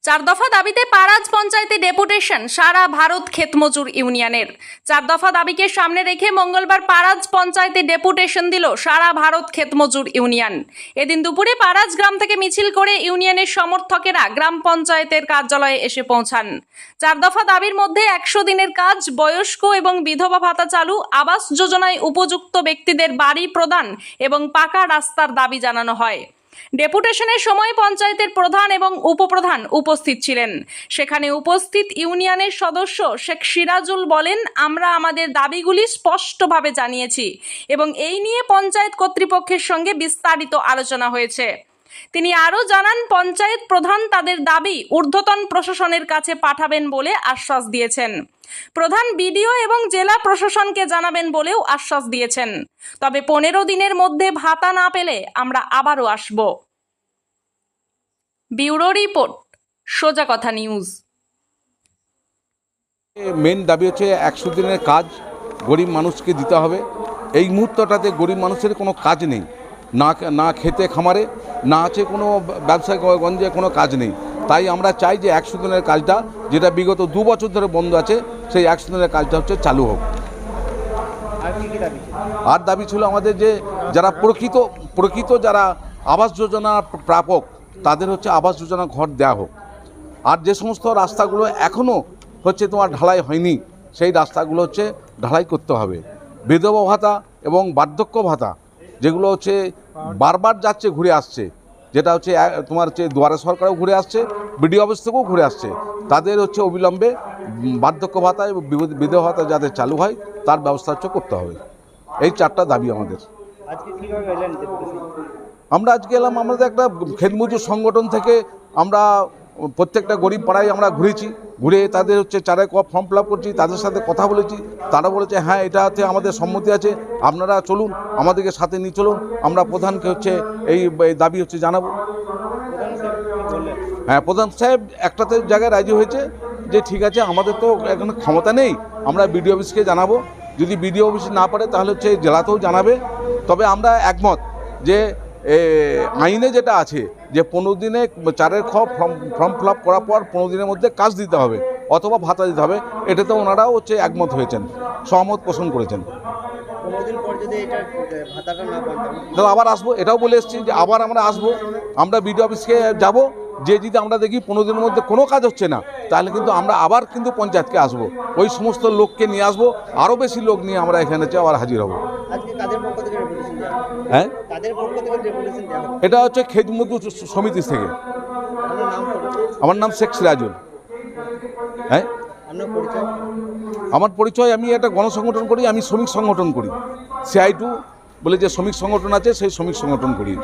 চার দফা দাবিতে পারাজ পঞ্চায়েতে ডেপুটেশন সারা ভারত ক্ষেতমজুর ইউনিয়নের। চার দফা দাবিকে সামনে রেখে মঙ্গলবার পারাজ পঞ্চায়েতে ডেপুটেশন দিল সারা ভারত ক্ষেতমজুর ইউনিয়ন। এদিন দুপুরে পারাজ গ্রাম থেকে মিছিল করে ইউনিয়নের সমর্থকেরা গ্রাম পঞ্চায়েতের কার্যালয়ে এসে পৌঁছান। চার দফা দাবির মধ্যে 100 দিনের কাজ, বয়স্ক এবং বিধবা ভাতা চালু, আবাস যোজনায় উপযুক্ত ব্যক্তিদের বাড়ি প্রদান এবং পাকা রাস্তার দাবি জানানো হয়। ডেপুটেশনের সময় পঞ্চায়েতের প্রধান এবং উপপ্রধান উপস্থিত ছিলেন। সেখানে উপস্থিত ইউনিয়নের সদস্য শেখ সিরাজুল বলেন, আমরা আমাদের দাবিগুলি স্পষ্টভাবে জানিয়েছি এবং এই নিয়ে পঞ্চায়েত কর্তৃপক্ষের সঙ্গে বিস্তারিত আলোচনা হয়েছে। তিনি আরও জানান, পঞ্চায়েত প্রধান তাদের দাবি ঊর্ধ্বতন প্রশাসনের কাছে পাঠাবেন বলে আশ্বাস দিয়েছেন। প্রধান বিডিও এবং জেলা প্রশাসনকে জানাবেন বলেও আশ্বাস দিয়েছেন। তবে 15 দিনের মধ্যে ভাতা না পেলে আমরা আবারও আসব। ব্যুরো রিপোর্ট, সোজা কথা নিউজ। মেন দাবি হচ্ছে 100 দিনের কাজ গরিব মানুষকে দিতে হবে। এই মুহূর্তটাতে গরিব মানুষের কোনো কাজ নেই, না খেতে খামারে, না আছে কোনো ব্যবসা গঞ্জে কোনো কাজ নেই। তাই আমরা চাই যে 100 দিনের কাজটা, যেটা বিগত 2 বছর ধরে বন্ধ আছে, সেই 100 দিনের কাজটা হচ্ছে চালু হোক। আর দাবি ছিল আমাদের যে যারা প্রকৃত যারা আবাস যোজনা প্রাপক, তাদের হচ্ছে আবাস যোজনা ঘর দেওয়া হোক। আর যে সমস্ত রাস্তাগুলো এখনও হচ্ছে তোমার ঢালাই হয়নি, সেই রাস্তাগুলো হচ্ছে ঢালাই করতে হবে। বিধবা ভাতা এবং বার্ধক্য ভাতা যেগুলো হচ্ছে বারবার যাচ্ছে, ঘুরে আসছে, যেটা হচ্ছে তোমার হচ্ছে দুয়ারে সরকারও ঘুরে আসছে, বিডিও অফিস থেকেও ঘুরে আসছে, তাদের হচ্ছে অবিলম্বে বার্ধক্য ভাতা এবং বিধবা ভাতা যাতে চালু হয় তার ব্যবস্থা হচ্ছে করতে হবে। এই 4টা দাবি আমাদের। আমরা আজকে এলাম, আমাদের একটা ক্ষেতমজুর সংগঠন থেকে আমরা প্রত্যেকটা গরিব পাড়ায় আমরা ঘুরে তাদের হচ্ছে চারে ফর্ম ফিল আপ করছি, তাদের সাথে কথা বলেছি। তারা বলেছে হ্যাঁ, এটাতে আমাদের সম্মতি আছে, আপনারা চলুন, আমাদেরকে সাথে নিয়ে চলুন। আমরা প্রধানকে হচ্ছে এই দাবি হচ্ছে জানাবো। হ্যাঁ, প্রধান সাহেব একটাতে জায়গায় রাজি হয়েছে যে ঠিক আছে, আমাদের তো এখন ক্ষমতা নেই, আমরা বিডিও অফিসকে জানাবো। যদি বিডিও অফিস না পারে তাহলে হচ্ছে জেলাতেও জানাবে। তবে আমরা একমত যে আইনে যেটা আছে যে 15 দিনে চারের ফর্ম ফিল আপ করার পর 15 দিনের মধ্যে কাজ দিতে হবে অথবা ভাতা দিতে হবে, এটাতে ওনারাও হচ্ছে একমত হয়েছেন, সহমত পোষণ করেছেন। তাহলে আবার আসবো, এটাও বলে এসেছি যে আবার আমরা আসবো, আমরা বিডিও অফিসকে যাব। যে যদি আমরা দেখি 15 দিনের মধ্যে কোনো কাজ হচ্ছে না, তাহলে কিন্তু আমরা আবার কিন্তু পঞ্চায়েতকে আসবো, ওই সমস্ত লোককে নিয়ে আসবো, আরও বেশি লোক নিয়ে আমরা এখানে আবার হাজির হব। হ্যাঁ, এটা হচ্ছে ক্ষেতমজুর সমিতি থেকে। আমার নাম শেখ সিরাজুল। হ্যাঁ, আমার পরিচয়, আমি একটা গণসংগঠন করি, আমি শ্রমিক সংগঠন করি, CI2 বলে যে শ্রমিক সংগঠন আছে, সেই শ্রমিক সংগঠন করি।